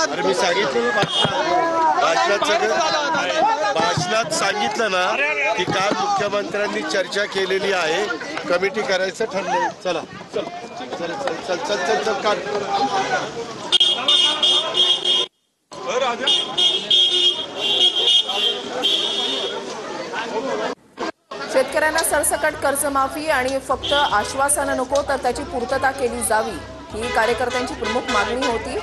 अरे मी सांगितलं भाषणात सांगितलं ना की काल मुख्यमंत्र्यांनी चर्चा केलेली आहे, कमिटी करायचं ठरलंय. चला चल चल चल चल चल चल काढ. शेतकऱ्यांना सरसकट कर्जमाफी आणि फक्त आश्वासनं नको तर त्याची पूर्तता केली जावी ही कार्यकर्त्यांची प्रमुख मागणी होती.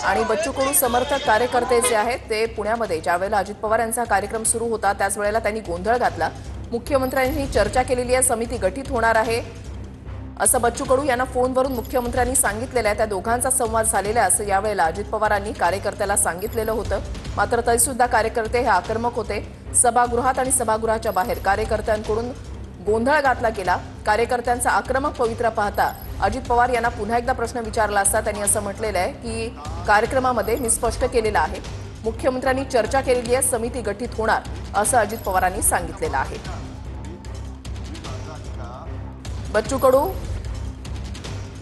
आणि बच्चू कडू समर्थक कार्यकर्ते जे आहेत ते पुण्यामध्ये ज्यावेळेला अजित पवार यांचा कार्यक्रम सुरू होता त्याच वेळेला त्यांनी गोंधळ घातला. मुख्यमंत्र्यांनी चर्चा केलेली आहे, समिती गठीत होणार आहे असं बच्चू कडू यांना फोनवरून मुख्यमंत्र्यांनी सांगितलेलं आहे. त्या दोघांचा संवाद झालेला आहे असं यावेळेला अजित पवारांनी कार्यकर्त्याला सांगितलेलं होतं. मात्र तरीसुद्धा कार्यकर्ते हे आक्रमक होते. सभागृहात आणि सभागृहाच्या बाहेर कार्यकर्त्यांकडून गोंधळ घातला गेला. कार्यकर्त्यांचा आक्रमक पवित्रा पाहता अजित पवार यांना पुन्हा एकदा प्रश्न विचारला असता त्यांनी असं म्हटलेलं आहे की कार्यक्रमामध्ये मी स्पष्ट केलेलं आहे, मुख्यमंत्र्यांनी चर्चा केलेली आहे, समिती गठीत होणार असं अजित पवारांनी सांगितलेलं आहे. बच्चू कडू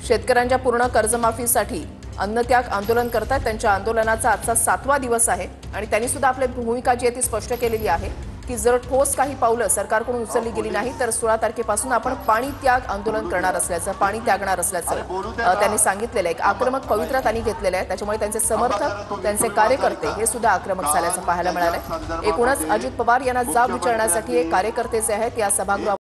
शेतकऱ्यांच्या पूर्ण कर्जमाफीसाठी अन्नत्याग आंदोलन करतात. त्यांच्या आंदोलनाचा आजचा 7वा दिवस आहे आणि त्यांनी सुद्धा आपली भूमिका जी आहे ती स्पष्ट केलेली आहे की जर ठोस काही पावलं सरकारकडून उचलली गेली नाही तर 16 तारखेपासून आपण पाणी त्याग आंदोलन करणार असल्याचं, पाणी त्यागणार असल्याचं त्यांनी सांगितलेलं आहे. एक आक्रमक पवित्रा त्यांनी घेतलेलं आहे. त्याच्यामुळे त्यांचे समर्थक, त्यांचे कार्यकर्ते हे सुद्धा आक्रमक झाल्याचं पाहायला मिळालंय. एकूणच अजित पवार यांना जाब विचारण्यासाठी एक कार्यकर्ते जे आहेत या सभागृहात